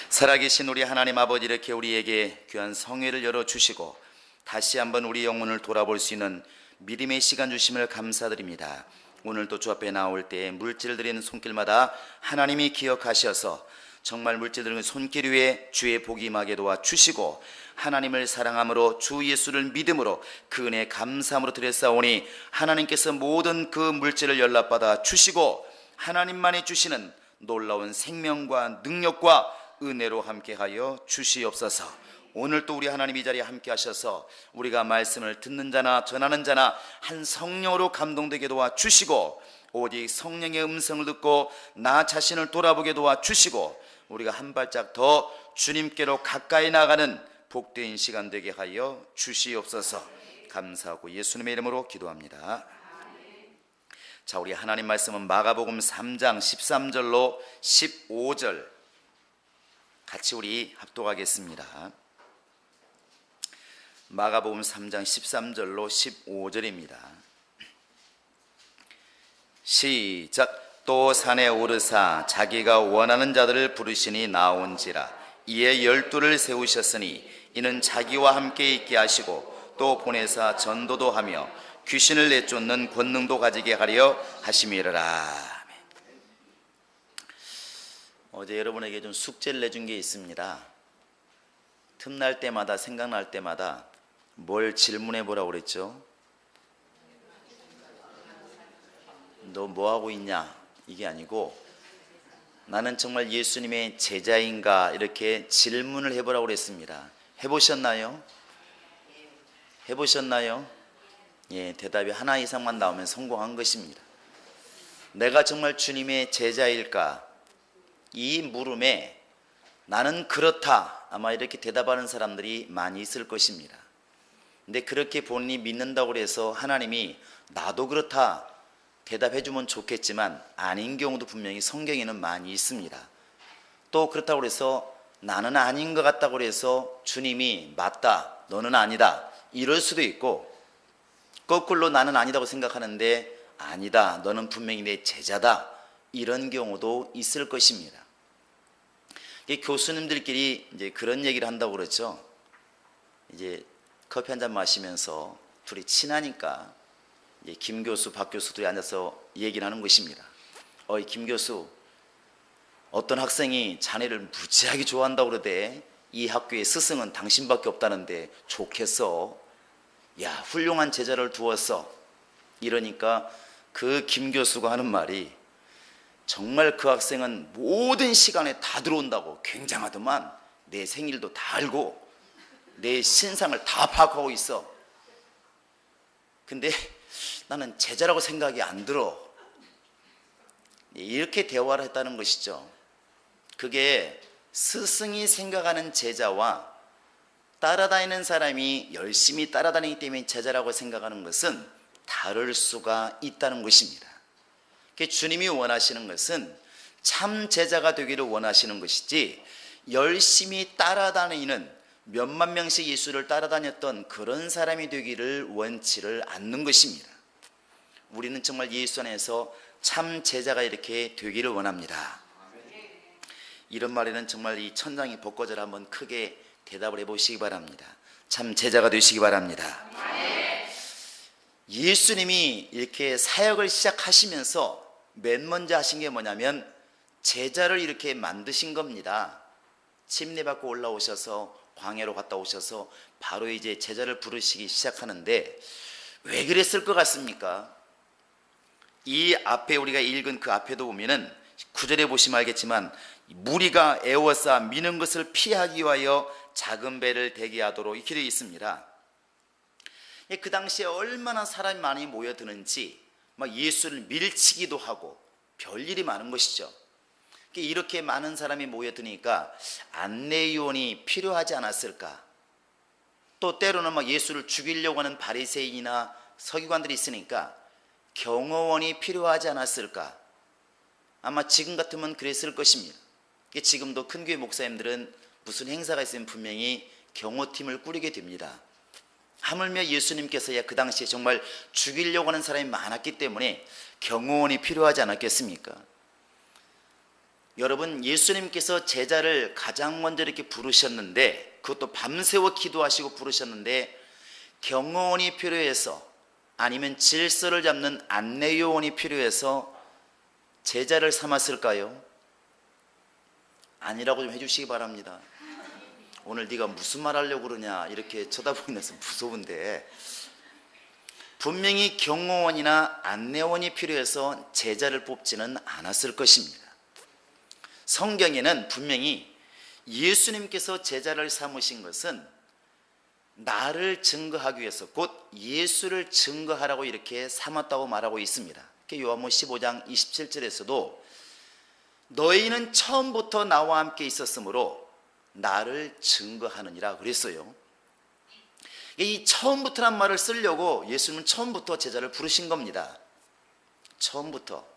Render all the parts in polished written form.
살아계신 우리 하나님 아버지, 이렇게 우리에게 귀한 성회를 열어주시고 다시 한번 우리 영혼을 돌아볼 수 있는 믿음의 시간 주심을 감사드립니다. 오늘도 주 앞에 나올 때 물질을 드리는 손길마다 하나님이 기억하셔서 정말 물질 드리는 손길 위에 주의 복이 임하게 도와주시고, 하나님을 사랑함으로 주 예수를 믿음으로 그 은혜 감사함으로 드렸사오니 하나님께서 모든 그 물질을 연락받아 주시고 하나님만이 주시는 놀라운 생명과 능력과 은혜로 함께하여 주시옵소서. 오늘 또 우리 하나님 이 자리에 함께 하셔서 우리가 말씀을 듣는 자나 전하는 자나 한 성령으로 감동되게 도와주시고, 오직 성령의 음성을 듣고 나 자신을 돌아보게 도와주시고, 우리가 한 발짝 더 주님께로 가까이 나가는 복된 시간 되게 하여 주시옵소서. 감사하고 예수님의 이름으로 기도합니다. 자, 우리 하나님 말씀은 마가복음 3장 13절로 15절 같이 우리 합독하겠습니다. 마가복음 3장 13절로 15절입니다. 시작. 또 산에 오르사 자기가 원하는 자들을 부르시니 나온지라. 이에 12를 세우셨으니 이는 자기와 함께 있게 하시고 또 보내사 전도도 하며 귀신을 내쫓는 권능도 가지게 하려 하심이라. 어제 여러분에게 좀 숙제를 내준 게 있습니다. 틈날 때마다, 생각날 때마다 뭘 질문해 보라고 그랬죠? 너 뭐하고 있냐? 이게 아니고 나는 정말 예수님의 제자인가? 이렇게 질문을 해보라고 그랬습니다. 해보셨나요? 해보셨나요? 예, 대답이 하나 이상만 나오면 성공한 것입니다. 내가 정말 주님의 제자일까? 이 물음에 나는 그렇다, 아마 이렇게 대답하는 사람들이 많이 있을 것입니다. 근데 그렇게 본인이 믿는다고 해서 하나님이 나도 그렇다 대답해 주면 좋겠지만 아닌 경우도 분명히 성경에는 많이 있습니다. 또 그렇다고 해서 나는 아닌 것 같다고 해서 주님이 맞다, 너는 아니다 이럴 수도 있고, 거꾸로 나는 아니다고 생각하는데 아니다, 너는 분명히 내 제자다, 이런 경우도 있을 것입니다. 교수님들끼리 이제 그런 얘기를 한다고 그러죠. 이제 커피 한 잔 마시면서 둘이 친하니까 김 교수, 박 교수들이 앉아서 얘기를 하는 것입니다. 김 교수, 어떤 학생이 자네를 무지하게 좋아한다고 그러대. 이 학교의 스승은 당신밖에 없다는데 좋겠어. 야, 훌륭한 제자를 두었어. 이러니까 그 김 교수가 하는 말이, 정말 그 학생은 모든 시간에 다 들어온다고. 굉장하더만. 내 생일도 다 알고 내 신상을 다 파악하고 있어. 근데 나는 제자라고 생각이 안 들어. 이렇게 대화를 했다는 것이죠. 그게 스승이 생각하는 제자와 따라다니는 사람이 열심히 따라다니기 때문에 제자라고 생각하는 것은 다를 수가 있다는 것입니다. 주님이 원하시는 것은 참 제자가 되기를 원하시는 것이지, 열심히 따라다니는 몇만 명씩 예수를 따라다녔던 그런 사람이 되기를 원치를 않는 것입니다. 우리는 정말 예수 안에서 참 제자가 이렇게 되기를 원합니다. 이런 말에는 정말 이 천장이 벚꽃을 한번 크게 대답을 해보시기 바랍니다. 참 제자가 되시기 바랍니다. 예수님이 이렇게 사역을 시작하시면서 맨 먼저 하신 게 뭐냐면 제자를 이렇게 만드신 겁니다. 침례 받고 올라오셔서 광야로 갔다 오셔서 바로 이제 제자를 부르시기 시작하는데, 왜 그랬을 것 같습니까? 이 앞에 우리가 읽은 그 앞에도 보면은 9절에 보시면 알겠지만, 무리가 애워싸 미는 것을 피하기 위하여 작은 배를 대기하도록 이렇게 되어 있습니다. 그 당시에 얼마나 사람이 많이 모여드는지 막 예수를 밀치기도 하고 별일이 많은 것이죠. 이렇게 많은 사람이 모여드니까 안내요원이 필요하지 않았을까? 또 때로는 막 예수를 죽이려고 하는 바리새인이나 서기관들이 있으니까 경호원이 필요하지 않았을까? 아마 지금 같으면 그랬을 것입니다. 지금도 큰 교회 목사님들은 무슨 행사가 있으면 분명히 경호팀을 꾸리게 됩니다. 하물며 예수님께서야 그 당시에 정말 죽이려고 하는 사람이 많았기 때문에 경호원이 필요하지 않았겠습니까? 여러분, 예수님께서 제자를 가장 먼저 이렇게 부르셨는데, 그것도 밤새워 기도하시고 부르셨는데, 경호원이 필요해서, 아니면 질서를 잡는 안내요원이 필요해서 제자를 삼았을까요? 아니라고 좀 해주시기 바랍니다. 오늘 네가 무슨 말 하려고 그러냐 이렇게 쳐다보면서 무서운데, 분명히 경호원이나 안내원이 필요해서 제자를 뽑지는 않았을 것입니다. 성경에는 분명히 예수님께서 제자를 삼으신 것은 나를 증거하기 위해서, 곧 예수를 증거하라고 이렇게 삼았다고 말하고 있습니다. 요한복음 15장 27절에서도 너희는 처음부터 나와 함께 있었으므로 나를 증거하느니라 그랬어요. 이 처음부터란 말을 쓰려고 예수님은 처음부터 제자를 부르신 겁니다. 처음부터.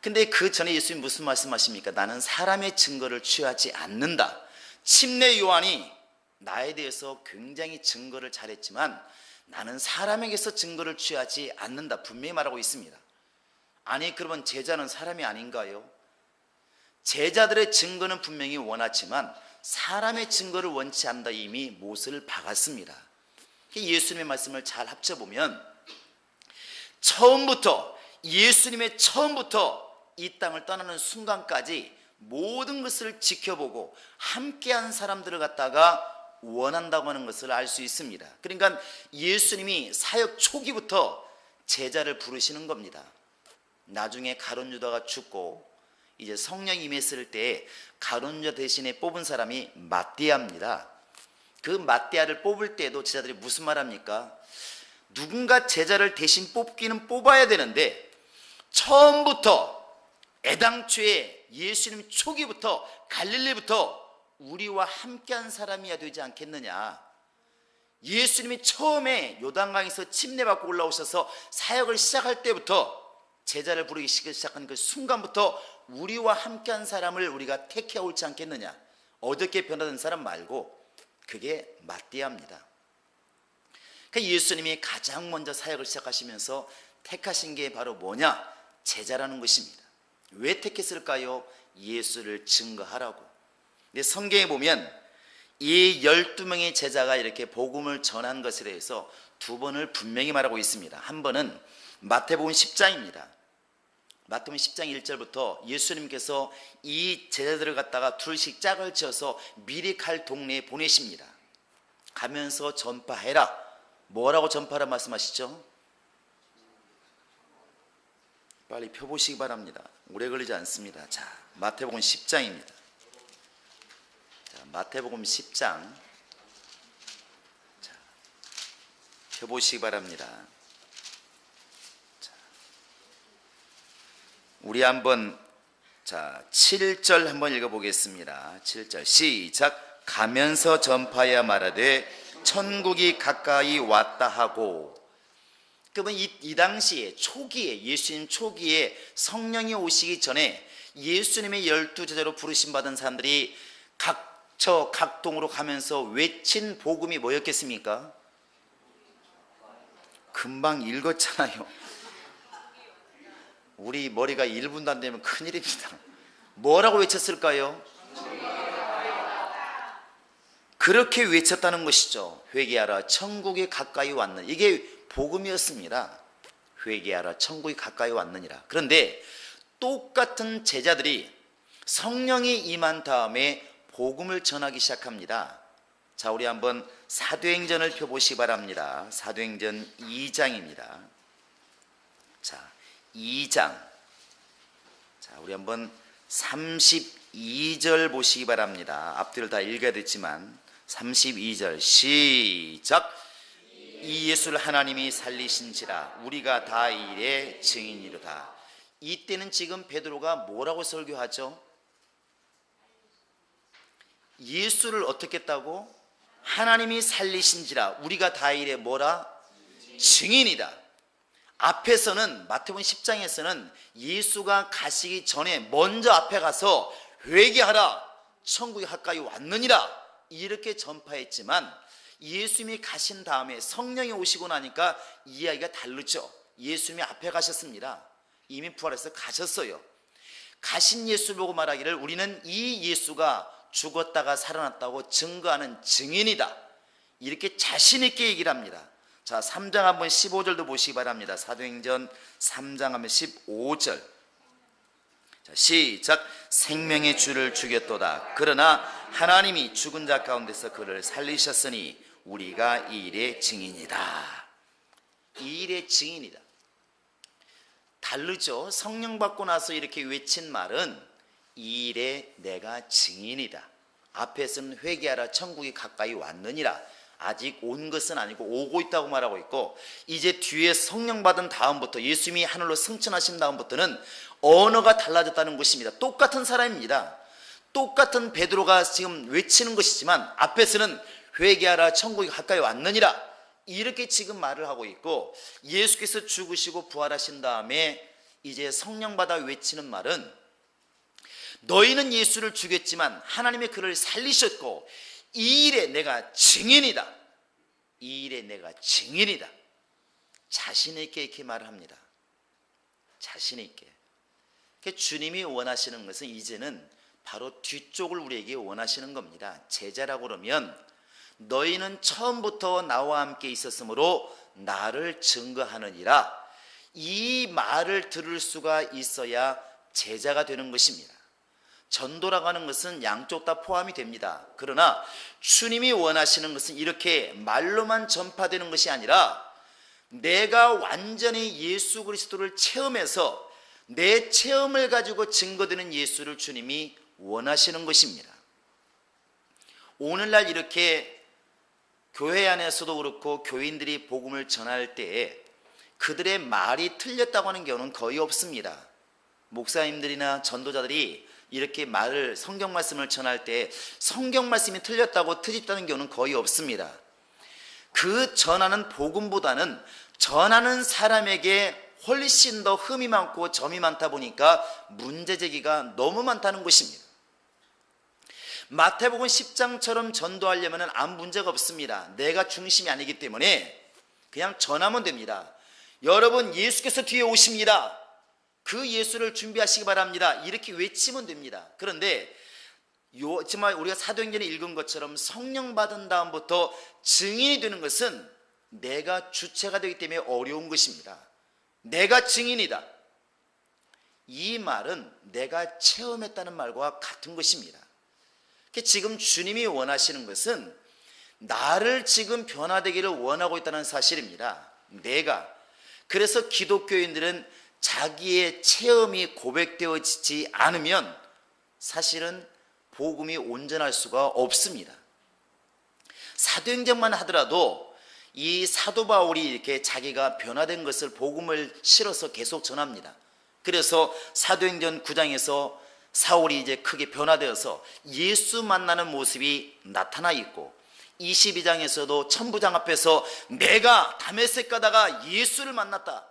근데 그 전에 예수님 무슨 말씀하십니까? 나는 사람의 증거를 취하지 않는다. 침례 요한이 나에 대해서 굉장히 증거를 잘했지만 나는 사람에게서 증거를 취하지 않는다, 분명히 말하고 있습니다. 아니, 그러면 제자는 사람이 아닌가요? 제자들의 증거는 분명히 원하지만 사람의 증거를 원치 않는다, 이미 못을 박았습니다. 예수님의 말씀을 잘 합쳐보면 처음부터, 예수님의 처음부터 이 땅을 떠나는 순간까지 모든 것을 지켜보고 함께한 사람들을 갖다가 원한다고 하는 것을 알 수 있습니다. 그러니까 예수님이 사역 초기부터 제자를 부르시는 겁니다. 나중에 가룟 유다가 죽고 이제 성령이 임했을 때 가룟 유다 대신에 뽑은 사람이 마띠아입니다. 그 마띠아를 뽑을 때도 제자들이 무슨 말합니까? 누군가 제자를 대신 뽑기는 뽑아야 되는데 처음부터, 애당초에 예수님 초기부터, 갈릴리부터 우리와 함께한 사람이야 되지 않겠느냐. 예수님이 처음에 요단강에서 침례받고 올라오셔서 사역을 시작할 때부터, 제자를 부르기 시작한 그 순간부터 우리와 함께한 사람을 우리가 택해야 옳지 않겠느냐. 어저께 변화된 사람 말고, 그게 마띠아입니다. 그러니까 예수님이 가장 먼저 사역을 시작하시면서 택하신 게 바로 뭐냐? 제자라는 것입니다. 왜 택했을까요? 예수를 증거하라고. 근데 성경에 보면 이 12명의 제자가 이렇게 복음을 전한 것에 대해서 두 번을 분명히 말하고 있습니다. 한 번은 마태복음 10장입니다. 마태복음 10장 1절부터 예수님께서 이 제자들을 갖다가 둘씩 짝을 지어서 미리 갈 동네에 보내십니다. 가면서 전파해라. 뭐라고 전파하라 말씀하시죠? 빨리 펴보시기 바랍니다. 오래 걸리지 않습니다. 자, 마태복음 10장입니다. 자, 마태복음 10장. 자, 펴보시기 바랍니다. 자, 우리 한번, 자, 7절 한번 읽어보겠습니다. 7절 시작. 가면서 전파하여 말하되 천국이 가까이 왔다 하고. 그러면 이 당시에 초기에, 예수님 초기에 성령이 오시기 전에 예수님의 12제자로 부르심 받은 사람들이 각 동으로 가면서 외친 복음이 뭐였겠습니까? 금방 읽었잖아요. 우리 머리가 1분도 안 되면 큰일입니다. 뭐라고 외쳤을까요? 그렇게 외쳤다는 것이죠. 회개하라, 천국이 가까이 왔느니라. 이게 복음이었습니다. 회개하라, 천국이 가까이 왔느니라. 그런데 똑같은 제자들이 성령이 임한 다음에 복음을 전하기 시작합니다. 자, 우리 한번 사도행전을 펴보시기 바랍니다. 사도행전 2장입니다. 자, 2장. 자, 우리 한번 32절 보시기 바랍니다. 앞뒤를 다 읽어야 됐지만 32절 시작. 이 예수를 하나님이 살리신지라 우리가 다 이 일의 증인이로다. 이때는 지금 베드로가 뭐라고 설교하죠? 예수를 어떻게 했다고? 하나님이 살리신지라 우리가 다 이 일의 뭐라? 증인이다. 앞에서는 마태복음 10장에서는 예수가 가시기 전에 먼저 앞에 가서 회개하라, 천국이 가까이 왔느니라 이렇게 전파했지만 예수님이 가신 다음에 성령이 오시고 나니까 이야기가 다르죠. 예수님이 앞에 가셨습니다. 이미 부활해서 가셨어요. 가신 예수를 보고 말하기를 우리는 이 예수가 죽었다가 살아났다고 증거하는 증인이다. 이렇게 자신 있게 얘기를 합니다. 자, 3장 한번 15절도 보시기 바랍니다. 사도행전 3장 한번 15절. 자, 시작. 생명의 주를 죽였도다. 그러나 하나님이 죽은 자 가운데서 그를 살리셨으니 우리가 이 일의 증인이다. 이 일의 증인이다. 다르죠. 성령 받고 나서 이렇게 외친 말은 이 일에 내가 증인이다. 앞에서는 회개하라 천국이 가까이 왔느니라. 아직 온 것은 아니고 오고 있다고 말하고 있고, 이제 뒤에 성령 받은 다음부터 예수님이 하늘로 승천하신 다음부터는 언어가 달라졌다는 것입니다. 똑같은 사람입니다. 똑같은 베드로가 지금 외치는 것이지만 앞에서는 회개하라 천국이 가까이 왔느니라 이렇게 지금 말을 하고 있고, 예수께서 죽으시고 부활하신 다음에 이제 성령 받아 외치는 말은 너희는 예수를 죽였지만 하나님의 그를 살리셨고 이 일에 내가 증인이다. 이 일에 내가 증인이다. 자신 있게 이렇게 말을 합니다. 자신 있게. 주님이 원하시는 것은 이제는 바로 뒤쪽을 우리에게 원하시는 겁니다. 제자라고 그러면 너희는 처음부터 나와 함께 있었으므로 나를 증거하느니라. 이 말을 들을 수가 있어야 제자가 되는 것입니다. 전도라고 하는 것은 양쪽 다 포함이 됩니다. 그러나 주님이 원하시는 것은 이렇게 말로만 전파되는 것이 아니라 내가 완전히 예수 그리스도를 체험해서 내 체험을 가지고 증거되는 예수를 주님이 원하시는 것입니다. 오늘날 이렇게 교회 안에서도 그렇고 교인들이 복음을 전할 때에 그들의 말이 틀렸다고 하는 경우는 거의 없습니다. 목사님들이나 전도자들이 이렇게 말을 성경 말씀을 전할 때 성경 말씀이 틀렸다고 트집다는 경우는 거의 없습니다. 그 전하는 복음보다는 전하는 사람에게 훨씬 더 흠이 많고 점이 많다 보니까 문제 제기가 너무 많다는 것입니다. 마태복음 10장처럼 전도하려면 아무 문제가 없습니다. 내가 중심이 아니기 때문에 그냥 전하면 됩니다. 여러분 예수께서 뒤에 오십니다. 그 예수를 준비하시기 바랍니다. 이렇게 외치면 됩니다. 그런데 정말 우리가 사도행전에 읽은 것처럼 성령 받은 다음부터 증인이 되는 것은 내가 주체가 되기 때문에 어려운 것입니다. 내가 증인이다. 이 말은 내가 체험했다는 말과 같은 것입니다. 지금 주님이 원하시는 것은 나를 지금 변화되기를 원하고 있다는 사실입니다. 내가. 그래서 기독교인들은 자기의 체험이 고백되어지지 않으면 사실은 복음이 온전할 수가 없습니다. 사도행전만 하더라도 이 사도 바울이 이렇게 자기가 변화된 것을 복음을 실어서 계속 전합니다. 그래서 사도행전 9장에서 사울이 이제 크게 변화되어서 예수 만나는 모습이 나타나 있고, 22장에서도 천부장 앞에서 내가 다메섹 가다가 예수를 만났다.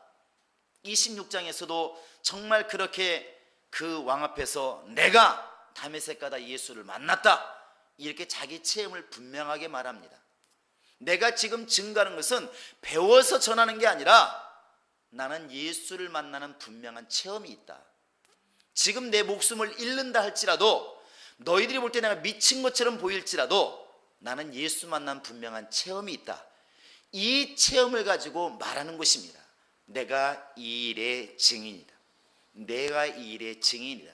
26장에서도 정말 그렇게 그 왕 앞에서 내가 다메섹 가다 예수를 만났다. 이렇게 자기 체험을 분명하게 말합니다. 내가 지금 증거하는 것은 배워서 전하는 게 아니라 나는 예수를 만나는 분명한 체험이 있다. 지금 내 목숨을 잃는다 할지라도, 너희들이 볼 때 내가 미친 것처럼 보일지라도 나는 예수 만난 분명한 체험이 있다. 이 체험을 가지고 말하는 것입니다. 내가 이 일의 증인이다. 내가 이 일의 증인이다.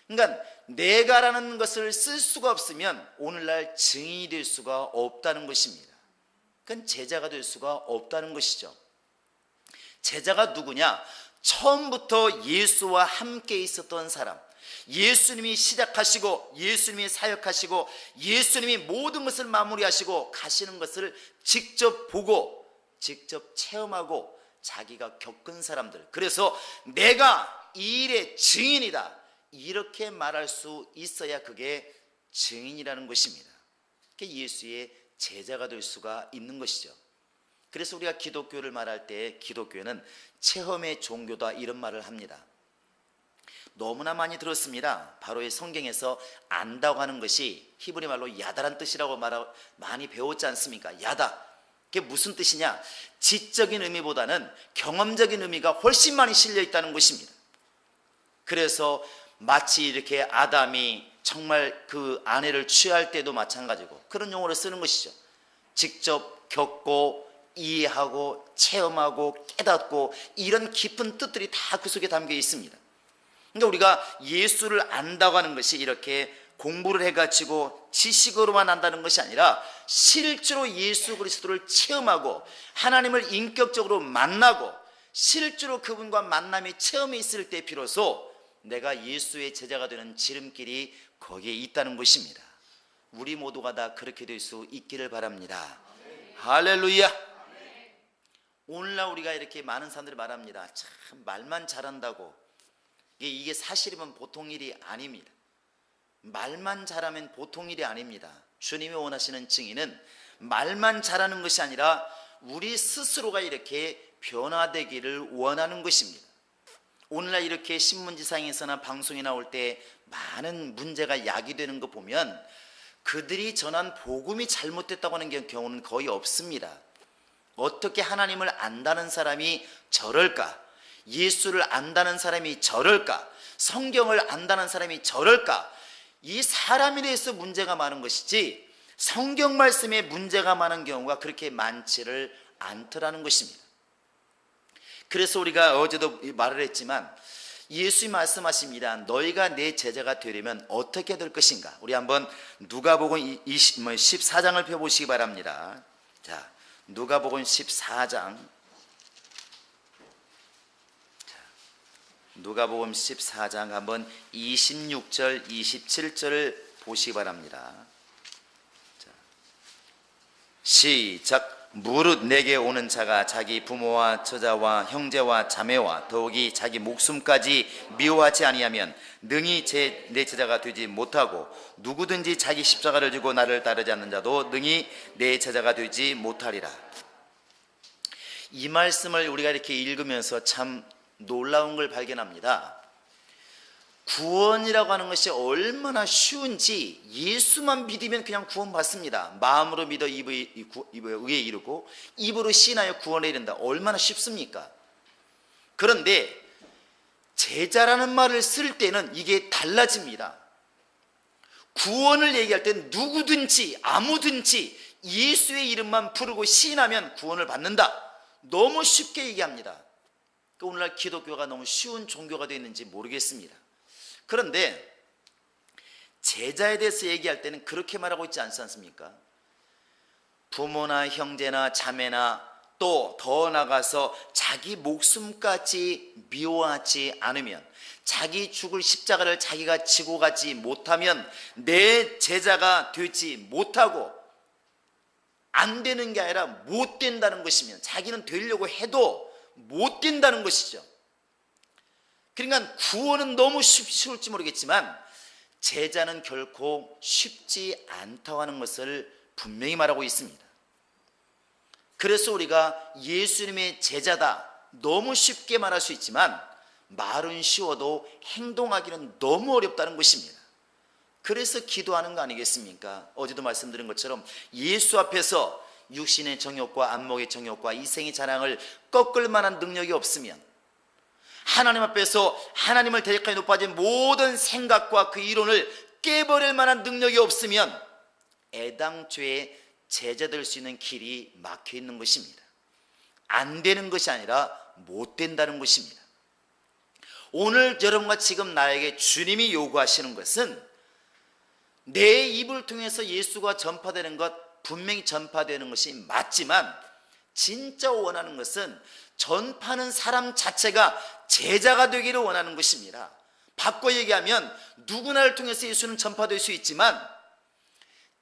그러니까 내가라는 것을 쓸 수가 없으면 오늘날 증인이 될 수가 없다는 것입니다. 그건 제자가 될 수가 없다는 것이죠. 제자가 누구냐? 처음부터 예수와 함께 있었던 사람, 예수님이 시작하시고 예수님이 사역하시고 예수님이 모든 것을 마무리하시고 가시는 것을 직접 보고 직접 체험하고 자기가 겪은 사람들, 그래서 내가 이 일의 증인이다 이렇게 말할 수 있어야 그게 증인이라는 것입니다. 그게 예수의 제자가 될 수가 있는 것이죠. 그래서 우리가 기독교를 말할 때 기독교는 체험의 종교다 이런 말을 합니다. 너무나 많이 들었습니다. 바로 이 성경에서 안다고 하는 것이 히브리 말로 야다란 뜻이라고 많이 배웠지 않습니까? 야다. 그게 무슨 뜻이냐? 지적인 의미보다는 경험적인 의미가 훨씬 많이 실려 있다는 것입니다. 그래서 마치 이렇게 아담이 정말 그 아내를 취할 때도 마찬가지고 그런 용어를 쓰는 것이죠. 직접 겪고 이해하고 체험하고 깨닫고 이런 깊은 뜻들이 다 그 속에 담겨 있습니다. 그러니까 우리가 예수를 안다고 하는 것이 이렇게 공부를 해가지고 지식으로만 안다는 것이 아니라 실제로 예수 그리스도를 체험하고 하나님을 인격적으로 만나고 실제로 그분과 만남이 체험이 있을 때 비로소 내가 예수의 제자가 되는 지름길이 거기에 있다는 것입니다. 우리 모두가 다 그렇게 될 수 있기를 바랍니다. 할렐루야. 오늘날 우리가 이렇게 많은 사람들이 말합니다. 참 말만 잘한다고. 이게 사실이면 보통 일이 아닙니다. 말만 잘하면 보통 일이 아닙니다. 주님이 원하시는 증인은 말만 잘하는 것이 아니라 우리 스스로가 이렇게 변화되기를 원하는 것입니다. 오늘날 이렇게 신문지상에서나 방송에 나올 때 많은 문제가 야기되는 거 보면 그들이 전한 복음이 잘못됐다고 하는 경우는 거의 없습니다. 어떻게 하나님을 안다는 사람이 저럴까? 예수를 안다는 사람이 저럴까? 성경을 안다는 사람이 저럴까? 이 사람에 대해서 문제가 많은 것이지 성경 말씀에 문제가 많은 경우가 그렇게 많지를 않더라는 것입니다. 그래서 우리가 어제도 말을 했지만 예수님이 말씀하십니다. 너희가 내 제자가 되려면 어떻게 될 것인가? 우리 한번 누가복음 14장을 펴보시기 바랍니다. 자, 누가복음 14장. 누가복음 14장 한번 26절 27절을 보시기 바랍니다. 자, 시작. 무릇 내게 오는 자가 자기 부모와 처자와 형제와 자매와 더욱이 자기 목숨까지 미워하지 아니하면 능히 내 제자가 되지 못하고 누구든지 자기 십자가를 지고 나를 따르지 않는 자도 능히 내 제자가 되지 못하리라. 이 말씀을 우리가 이렇게 읽으면서 참 놀라운 걸 발견합니다. 구원이라고 하는 것이 얼마나 쉬운지 예수만 믿으면 그냥 구원받습니다. 마음으로 믿어 입에 의에 이르고 입으로 신하여 구원에 이른다. 얼마나 쉽습니까? 그런데 제자라는 말을 쓸 때는 이게 달라집니다. 구원을 얘기할 때 누구든지 아무든지 예수의 이름만 부르고 시인하면 구원을 받는다. 너무 쉽게 얘기합니다. 오늘날 기독교가 너무 쉬운 종교가 되어 있는지 모르겠습니다. 그런데 제자에 대해서 얘기할 때는 그렇게 말하고 있지 않지 않습니까? 부모나 형제나 자매나 또 더 나가서 자기 목숨까지 미워하지 않으면 자기 죽을 십자가를 자기가 지고 가지 못하면 내 제자가 되지 못하고 안 되는 게 아니라 못 된다는 것이면 자기는 되려고 해도 못 된다는 것이죠. 그러니까 구원은 너무 쉬울지 모르겠지만 제자는 결코 쉽지 않다고 하는 것을 분명히 말하고 있습니다. 그래서 우리가 예수님의 제자다 너무 쉽게 말할 수 있지만 말은 쉬워도 행동하기는 너무 어렵다는 것입니다. 그래서 기도하는 거 아니겠습니까? 어제도 말씀드린 것처럼 예수 앞에서 육신의 정욕과 안목의 정욕과 이생의 자랑을 꺾을 만한 능력이 없으면 하나님 앞에서 하나님을 대적하여 높아진 모든 생각과 그 이론을 깨버릴 만한 능력이 없으면 애당초에 제자 될 수 있는 길이 막혀 있는 것입니다. 안 되는 것이 아니라 못 된다는 것입니다. 오늘 여러분과 지금 나에게 주님이 요구하시는 것은 내 입을 통해서 예수가 전파되는 것 분명히 전파되는 것이 맞지만 진짜 원하는 것은 전파하는 사람 자체가 제자가 되기를 원하는 것입니다. 바꿔 얘기하면 누구나를 통해서 예수는 전파될 수 있지만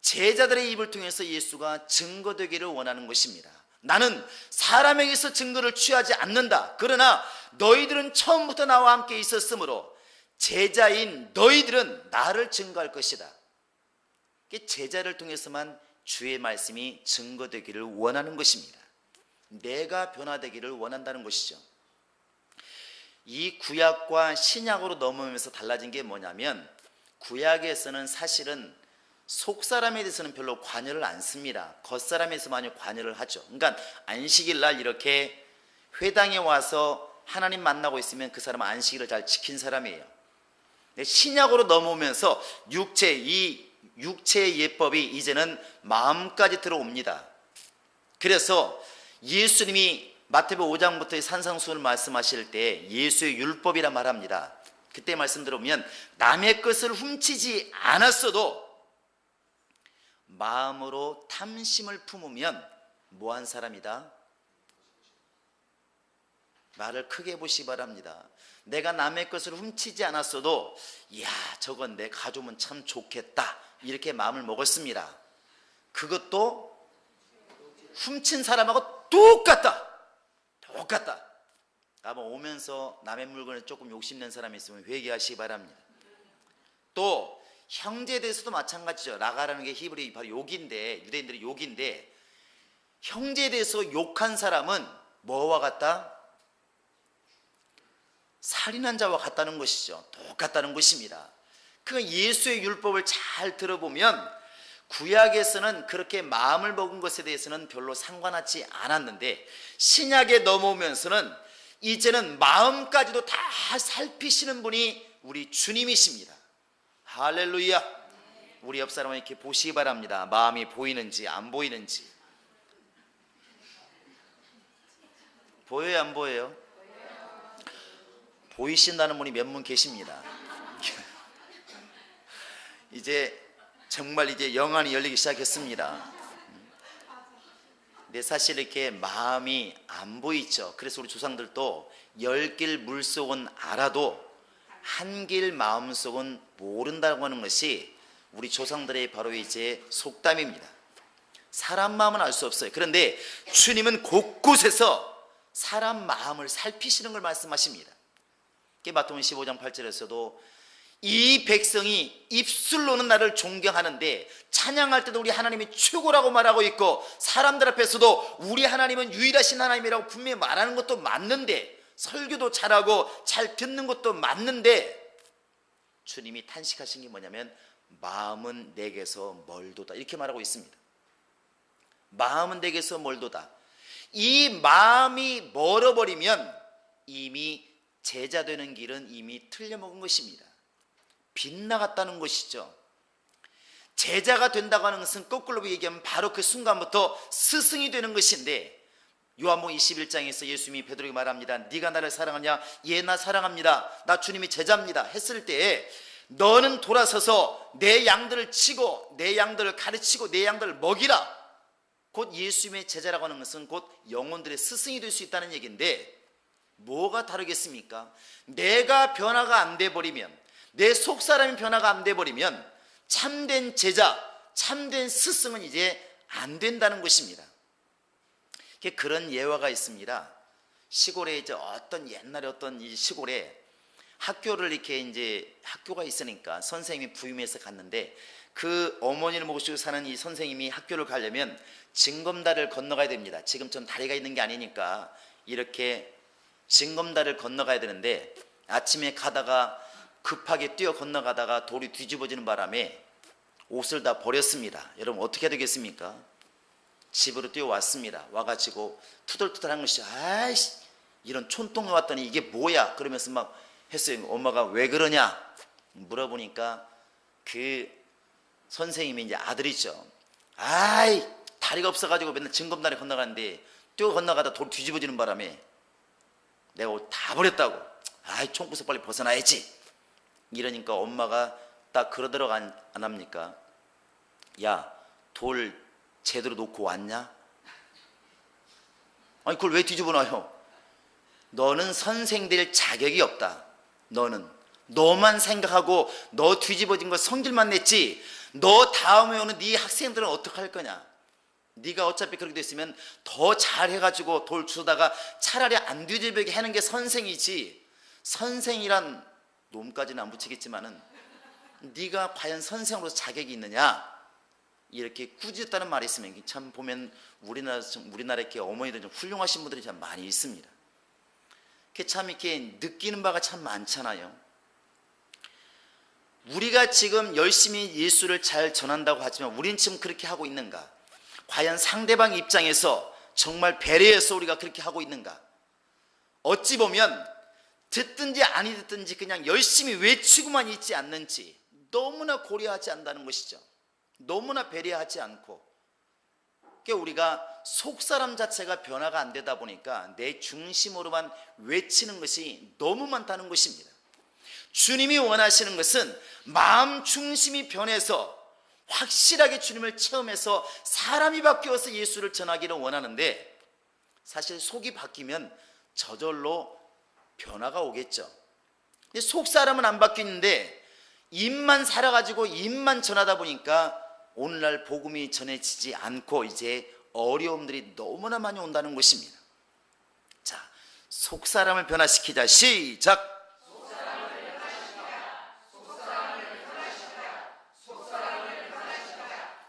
제자들의 입을 통해서 예수가 증거되기를 원하는 것입니다. 나는 사람에게서 증거를 취하지 않는다. 그러나 너희들은 처음부터 나와 함께 있었으므로 제자인 너희들은 나를 증거할 것이다. 제자를 통해서만 주의 말씀이 증거되기를 원하는 것입니다. 내가 변화되기를 원한다는 것이죠. 이 구약과 신약으로 넘어오면서 달라진 게 뭐냐면 구약에서는 사실은 속사람에 대해서는 별로 관여를 안 씁니다. 겉사람에서 많이 관여를 하죠. 그러니까 안식일 날 이렇게 회당에 와서 하나님 만나고 있으면 그 사람은 안식일을 잘 지킨 사람이에요. 신약으로 넘어오면서 이 육체의 예법이 이제는 마음까지 들어옵니다. 그래서 예수님이 마태복음 5장부터의 산상수훈을 말씀하실 때 예수의 율법이라 말합니다. 그때 말씀 들어보면 남의 것을 훔치지 않았어도 마음으로 탐심을 품으면 뭐한 사람이다? 말을 크게 해보시기 바랍니다. 내가 남의 것을 훔치지 않았어도 이야 저건 내 가져오면 참 좋겠다 이렇게 마음을 먹었습니다. 그것도 훔친 사람하고 똑같다. 아마 오면서 남의 물건을 조금 욕심낸 사람이 있으면 회개하시기 바랍니다. 또 형제에 대해서도 마찬가지죠. 라가라는 게 히브리 바로 욕인데, 유대인들의 욕인데, 형제에 대해서 욕한 사람은 뭐와 같다? 살인한 자와 같다는 것이죠. 똑같다는 것입니다. 그 예수의 율법을 잘 들어보면 구약에서는 그렇게 마음을 먹은 것에 대해서는 별로 상관하지 않았는데 신약에 넘어오면서는 이제는 마음까지도 다 살피시는 분이 우리 주님이십니다. 할렐루야. 우리 옆 사람은 이렇게 보시기 바랍니다. 마음이 보이는지 안 보이는지. 보여요 안 보여요? 보이신다는 분이 몇 분 계십니다. 이제 정말 이제 영안이 열리기 시작했습니다. 근데 사실 이렇게 마음이 안 보이죠. 그래서 우리 조상들도 10길 물속은 알아도 한 길 마음속은 모른다고 하는 것이 우리 조상들의 바로 이제 속담입니다. 사람 마음은 알 수 없어요. 그런데 주님은 곳곳에서 사람 마음을 살피시는 걸 말씀하십니다. 마태복음 15장 8절에서도 이 백성이 입술로는 나를 존경하는데 찬양할 때도 우리 하나님이 최고라고 말하고 있고 사람들 앞에서도 우리 하나님은 유일하신 하나님이라고 분명히 말하는 것도 맞는데 설교도 잘하고 잘 듣는 것도 맞는데 주님이 탄식하신 게 뭐냐면 마음은 내게서 멀도다 이렇게 말하고 있습니다. 마음은 내게서 멀도다. 이 마음이 멀어버리면 이미 제자 되는 길은 이미 틀려먹은 것입니다. 빗나갔다는 것이죠. 제자가 된다고 하는 것은 거꾸로 얘기하면 바로 그 순간부터 스승이 되는 것인데 요한복음 21장에서 예수님이 베드로에게 말합니다. 네가 나를 사랑하냐? 예, 나 사랑합니다. 나 주님이 제자입니다 했을 때에 너는 돌아서서 내 양들을 치고 내 양들을 가르치고 내 양들을 먹이라. 곧 예수님의 제자라고 하는 것은 곧 영혼들의 스승이 될 수 있다는 얘기인데 뭐가 다르겠습니까? 내가 변화가 안 돼버리면 내 속사람이 변화가 안 돼버리면 참된 제자, 참된 스승은 이제 안 된다는 것입니다. 그런 예화가 있습니다. 시골에 이제 옛날에 어떤 이 시골에 학교를 이렇게 이제 학교가 있으니까 선생님이 부임해서 갔는데 그 어머니를 모시고 사는 이 선생님이 학교를 가려면 징검다리를 건너가야 됩니다. 지금처럼 다리가 있는 게 아니니까 이렇게 징검다리를 건너가야 되는데 아침에 가다가 급하게 뛰어 건너가다가 돌이 뒤집어지는 바람에 옷을 다 버렸습니다. 여러분 어떻게 해야 되겠습니까? 집으로 뛰어왔습니다. 와가지고 투덜투덜한 것이 아이씨 이런 촌동에 왔더니 이게 뭐야 그러면서 막 했어요. 엄마가 왜 그러냐 물어보니까 그 선생님이 이제 아들이죠. 아이 다리가 없어가지고 맨날 징검다리 건너가는데 뛰어 건너가다 돌 뒤집어지는 바람에 내가 옷 다 버렸다고. 아이 총구석 빨리 벗어나야지. 이러니까 엄마가 딱 그러더라고 안 합니까? 야 돌 제대로 놓고 왔냐? 아니 그걸 왜 뒤집어 놔요? 너는 선생 될 자격이 없다. 너만 생각하고 너 뒤집어진 거 성질만 냈지 너 다음에 오는 네 학생들은 어떻게 할 거냐? 네가 어차피 그렇게 됐으면 더 잘해가지고 돌 주다가 차라리 안 뒤집어게 하는 게 선생이지 선생이란 놈까지는 안 붙이겠지만은 네가 과연 선생으로서 자격이 있느냐 이렇게 꾸짖었다는 말이 있으면 참 보면 우리나라 이렇게 어머니들 좀 훌륭하신 분들이 참 많이 있습니다. 참 이렇게 느끼는 바가 참 많잖아요. 우리가 지금 열심히 예수를 잘 전한다고 하지만 우리는 지금 그렇게 하고 있는가? 과연 상대방 입장에서 정말 배려해서 우리가 그렇게 하고 있는가? 어찌 보면 듣든지 아니 듣든지 그냥 열심히 외치고만 있지 않는지 너무나 고려하지 않는다는 것이죠. 너무나 배려하지 않고, 그러니까 우리가 속사람 자체가 변화가 안 되다 보니까 내 중심으로만 외치는 것이 너무 많다는 것입니다. 주님이 원하시는 것은 마음 중심이 변해서 확실하게 주님을 체험해서 사람이 바뀌어서 예수를 전하기를 원하는데, 사실 속이 바뀌면 저절로 변화가 오겠죠. 근데 속 사람은 안 바뀌는데 입만 살아가지고 입만 전하다 보니까 오늘날 복음이 전해지지 않고 이제 어려움들이 너무나 많이 온다는 것입니다. 자, 속 사람을 변화시키자. 시작.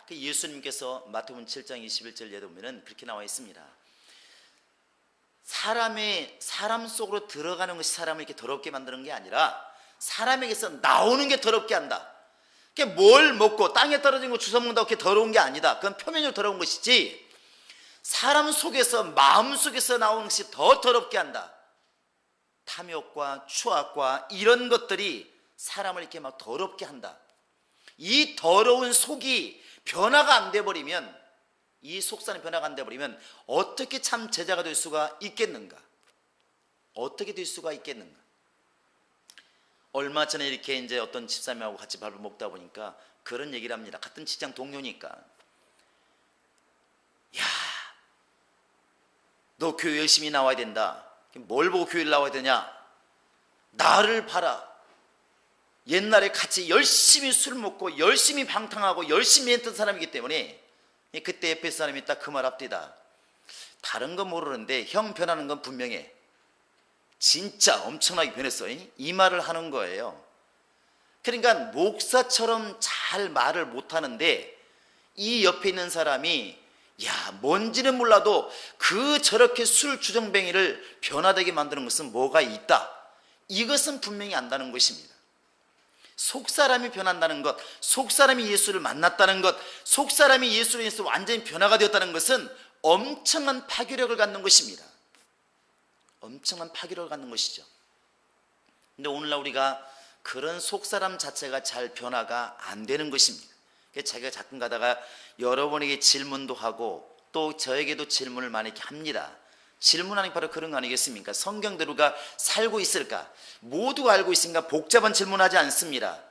예수님께서 마태복음 7장 21절에 보면은 그렇게 나와 있습니다. 사람 속으로 들어가는 것이 사람을 이렇게 더럽게 만드는 게 아니라 사람에게서 나오는 게 더럽게 한다. 뭘 먹고 땅에 떨어진 거 주워 먹는다고 그렇게 더러운 게 아니다. 그건 표면적으로 더러운 것이지, 사람 속에서, 마음 속에서 나오는 것이 더 더럽게 한다. 탐욕과 추악과 이런 것들이 사람을 이렇게 막 더럽게 한다. 이 더러운 속이 변화가 안 돼버리면, 이 속사는 변화가 안 돼버리면 어떻게 참 제자가 될 수가 있겠는가? 어떻게 될 수가 있겠는가? 얼마 전에 이렇게 이제 어떤 집사님하고 같이 밥을 먹다 보니까 그런 얘기를 합니다. 같은 직장 동료니까. 야, 너 교회 열심히 나와야 된다. 뭘 보고 교회를 나와야 되냐? 나를 봐라. 옛날에 같이 열심히 술 먹고 열심히 방탕하고 열심히 했던 사람이기 때문에 그때 옆에 사람이 딱 그 말 합디다. 다른 건 모르는데 형 변하는 건 분명해. 진짜 엄청나게 변했어. 이 말을 하는 거예요. 그러니까 목사처럼 잘 말을 못하는데 이 옆에 있는 사람이 야, 뭔지는 몰라도 저렇게 술 주정뱅이를 변화되게 만드는 것은 뭐가 있다. 이것은 분명히 안다는 것입니다. 속사람이 변한다는 것, 속사람이 예수를 만났다는 것, 속사람이 예수로 인해서 완전히 변화가 되었다는 것은 엄청난 파괴력을 갖는 것입니다. 엄청난 파괴력을 갖는 것이죠. 근데 오늘날 우리가 그런 속사람 자체가 잘 변화가 안 되는 것입니다. 자기가 가끔 가다가 여러분에게 질문도 하고 또 저에게도 질문을 많이 합니다. 질문하는 게 바로 그런 거 아니겠습니까? 성경대로가 살고 있을까? 모두가 알고 있으니까 복잡한 질문하지 않습니다.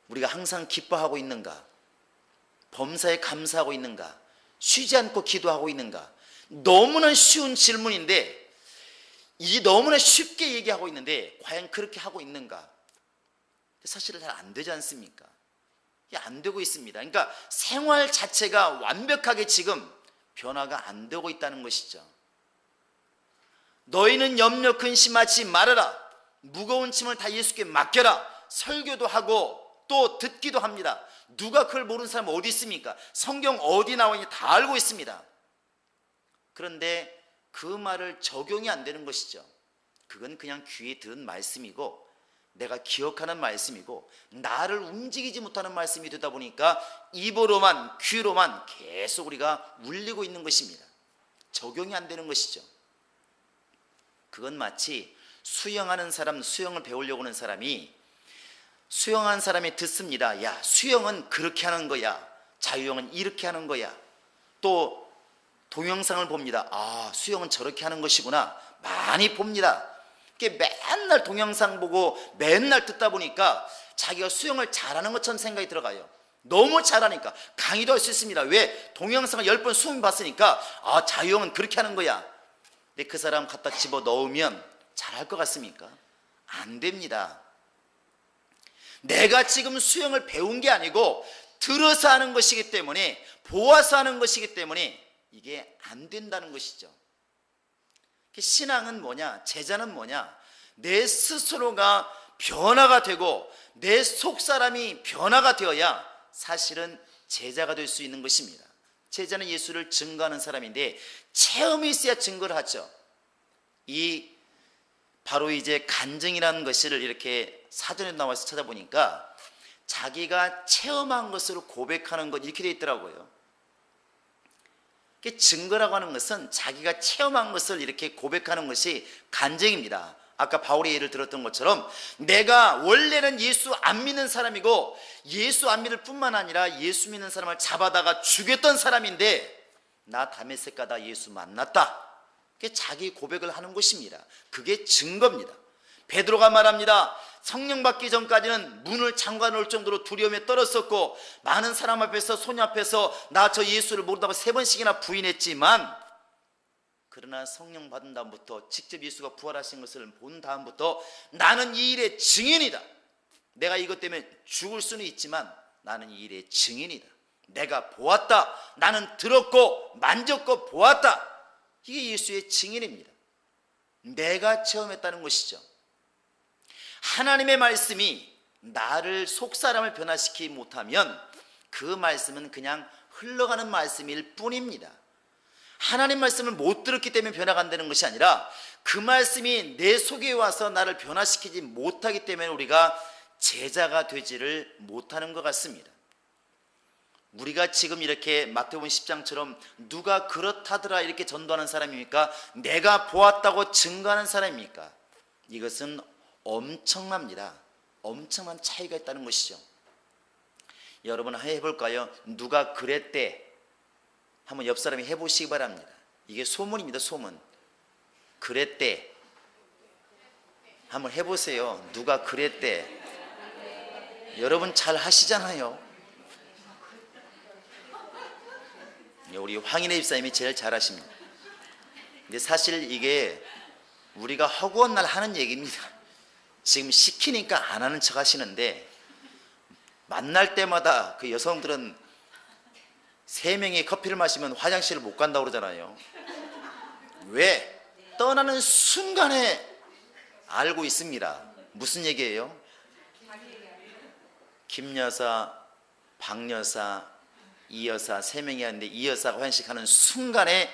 우리가 항상 기뻐하고 있는가? 범사에 감사하고 있는가? 쉬지 않고 기도하고 있는가? 너무나 쉬운 질문인데, 이 너무나 쉽게 얘기하고 있는데 과연 그렇게 하고 있는가? 사실은 잘 안 되지 않습니까? 이게 안 되고 있습니다. 그러니까 생활 자체가 완벽하게 지금 변화가 안 되고 있다는 것이죠. 너희는 염려 근심하지 말아라. 무거운 짐을 다 예수께 맡겨라. 설교도 하고 또 듣기도 합니다. 누가 그걸 모르는 사람 어디 있습니까? 성경 어디 나와 있는지 다 알고 있습니다. 그런데 그 말을 적용이 안 되는 것이죠. 그건 그냥 귀에 들은 말씀이고 내가 기억하는 말씀이고 나를 움직이지 못하는 말씀이 되다 보니까 입으로만 귀로만 계속 우리가 울리고 있는 것입니다. 적용이 안 되는 것이죠. 그건 마치 수영하는 사람, 수영을 배우려고 하는 사람이 수영한 사람이 듣습니다. 야, 수영은 그렇게 하는 거야. 자유형은 이렇게 하는 거야. 또 동영상을 봅니다. 아, 수영은 저렇게 하는 것이구나. 많이 봅니다. 맨날 동영상 보고 맨날 듣다 보니까 자기가 수영을 잘하는 것처럼 생각이 들어가요. 너무 잘하니까 강의도 할 수 있습니다. 왜? 동영상을 10번 수업 봤으니까 아, 자유형은 그렇게 하는 거야. 근데 그 사람 갖다 집어 넣으면 잘할 것 같습니까? 안 됩니다. 내가 지금 수영을 배운 게 아니고 들어서 하는 것이기 때문에, 보아서 하는 것이기 때문에 이게 안 된다는 것이죠. 신앙은 뭐냐? 제자는 뭐냐? 내 스스로가 변화가 되고 내 속사람이 변화가 되어야 사실은 제자가 될 수 있는 것입니다. 제자는 예수를 증거하는 사람인데 체험이 있어야 증거를 하죠. 바로 이제 간증이라는 것을 이렇게 사전에 나와서 찾아보니까 자기가 체험한 것으로 고백하는 것 이렇게 되어 있더라고요. 증거라고 하는 것은 자기가 체험한 것을 이렇게 고백하는 것이 간증입니다. 아까 바울의 예를 들었던 것처럼 내가 원래는 예수 안 믿는 사람이고 예수 안 믿을 뿐만 아니라 예수 믿는 사람을 잡아다가 죽였던 사람인데 나 다메섹 가다 예수 만났다. 그게 자기 고백을 하는 것입니다. 그게 증거입니다. 베드로가 말합니다. 성령 받기 전까지는 문을 잠가 놓을 정도로 두려움에 떨었었고 많은 사람 앞에서 소녀 앞에서 나 저 예수를 모른다고 3번씩이나 부인했지만 그러나 성령 받은 다음부터 직접 예수가 부활하신 것을 본 다음부터 나는 이 일의 증인이다. 내가 이것 때문에 죽을 수는 있지만 나는 이 일의 증인이다. 내가 보았다. 나는 들었고 만졌고 보았다. 이게 예수의 증인입니다. 내가 체험했다는 것이죠. 하나님의 말씀이 나를 속사람을 변화시키지 못하면 그 말씀은 그냥 흘러가는 말씀일 뿐입니다. 하나님 말씀을 못 들었기 때문에 변화가 안 되는 것이 아니라 그 말씀이 내 속에 와서 나를 변화시키지 못하기 때문에 우리가 제자가 되지를 못하는 것 같습니다. 우리가 지금 이렇게 마태복음 10장처럼 누가 그렇다더라 이렇게 전도하는 사람입니까? 내가 보았다고 증거하는 사람입니까? 이것은 엄청납니다. 엄청난 차이가 있다는 것이죠. 여러분 해볼까요? 누가 그랬대. 한번 옆 사람이 해보시기 바랍니다. 이게 소문입니다. 소문. 그랬대. 한번 해보세요. 누가 그랬대. 여러분 잘 하시잖아요. 우리 황인혜 집사님이 제일 잘하십니다. 근데 사실 이게 우리가 허구한 날 하는 얘기입니다. 지금 시키니까 안 하는 척 하시는데 만날 때마다 그 여성들은 3명이 커피를 마시면 화장실을 못 간다고 그러잖아요. 왜? 떠나는 순간에 알고 있습니다. 무슨 얘기예요? 김 여사, 박 여사, 이 여사 3명이 하는데 이 여사가 화장실 가는 순간에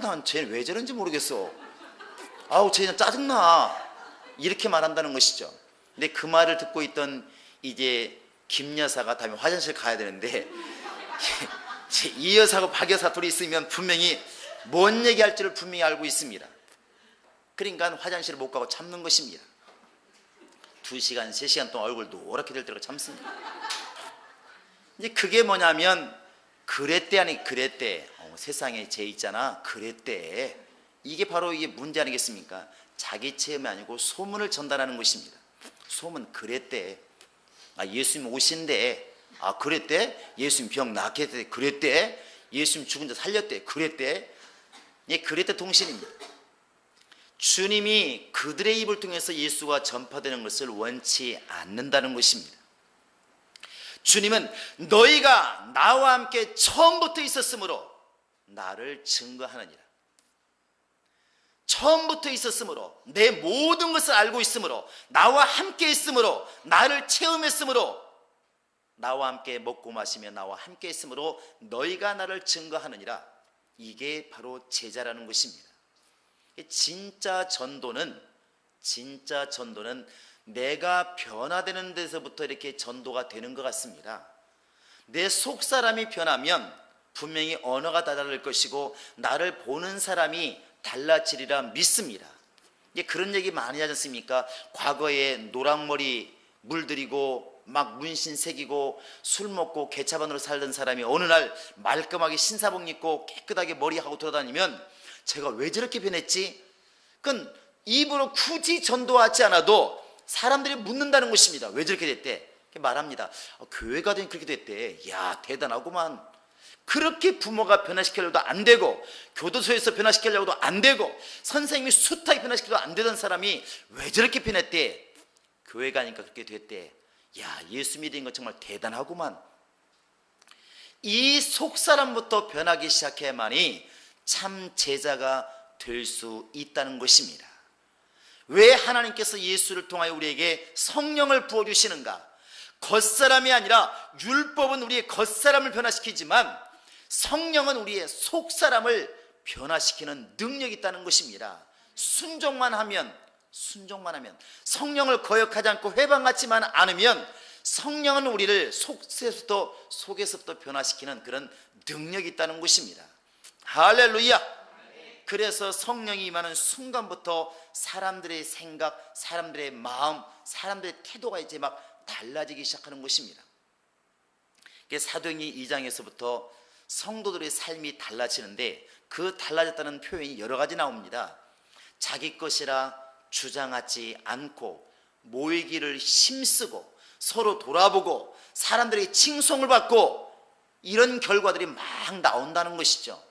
난 쟤는 왜 저런지 모르겠어. 쟤는 짜증나. 이렇게 말한다는 것이죠. 근데 그 말을 듣고 있던 이제 김 여사가 다음에 화장실 가야 되는데 이 여사하고 박 여사 둘이 있으면 분명히 뭔 얘기할 줄을 분명히 알고 있습니다. 그러니까 화장실을 못 가고 참는 것입니다. 2시간, 3시간 동안 얼굴 노랗게 될 때로 참습니다. 이제 그게 뭐냐면 그랬대 아니 그랬대. 세상에 죄 있잖아. 그랬대. 이게 바로 이게 문제 아니겠습니까? 자기 체험이 아니고 소문을 전달하는 것입니다. 소문 그랬대. 예수님 오신대. 그랬대? 예수님 병 낫게 했대. 그랬대? 예수님 죽은 자 살렸대. 그랬대? 예, 그랬대 통신입니다. 주님이 그들의 입을 통해서 예수가 전파되는 것을 원치 않는다는 것입니다. 주님은 너희가 나와 함께 처음부터 있었으므로 나를 증거하느니라. 처음부터 있었으므로 내 모든 것을 알고 있으므로 나와 함께 있으므로 나를 체험했으므로 나와 함께 먹고 마시며 나와 함께 있으므로 너희가 나를 증거하느니라. 이게 바로 제자라는 것입니다. 진짜 전도는 내가 변화되는 데서부터 이렇게 전도가 되는 것 같습니다. 내 속사람이 변하면 분명히 언어가 달라질 것이고 나를 보는 사람이 달라지리라 믿습니다. 그런 얘기 많이 하지 않습니까? 과거에 노랑머리 물들이고 막 문신 새기고 술 먹고 개차반으로 살던 사람이 어느 날 말끔하게 신사복 입고 깨끗하게 머리하고 돌아다니면 제가 왜 저렇게 변했지? 그건 입으로 굳이 전도하지 않아도 사람들이 묻는다는 것입니다. 왜 저렇게 됐대? 말합니다. 교회 가더니 그렇게 됐대. 야, 대단하구만. 그렇게 부모가 변화시키려고도 안 되고 교도소에서 변화시키려고도 안 되고 선생님이 숱하게 변화시키려고 안 되던 사람이 왜 저렇게 변했대? 교회 가니까 그렇게 됐대. 야, 예수 믿은 거 정말 대단하구만. 이 속사람부터 변하기 시작해야만이 참 제자가 될 수 있다는 것입니다. 왜 하나님께서 예수를 통하여 우리에게 성령을 부어주시는가? 겉사람이 아니라 율법은 우리의 겉사람을 변화시키지만 성령은 우리의 속사람을 변화시키는 능력이 있다는 것입니다. 순종만 하면 성령을 거역하지 않고 회방하지만 않으면 성령은 우리를 속에서부터 변화시키는 그런 능력이 있다는 것입니다. 할렐루야. 그래서 성령이 임하는 순간부터 사람들의 생각, 사람들의 마음, 사람들의 태도가 이제 막 달라지기 시작하는 것입니다. 사도행전 2장에서부터 성도들의 삶이 달라지는데, 그 달라졌다는 표현이 여러 가지 나옵니다. 자기 것이라 주장하지 않고 모이기를 힘쓰고 서로 돌아보고 사람들의 칭송을 받고, 이런 결과들이 막 나온다는 것이죠.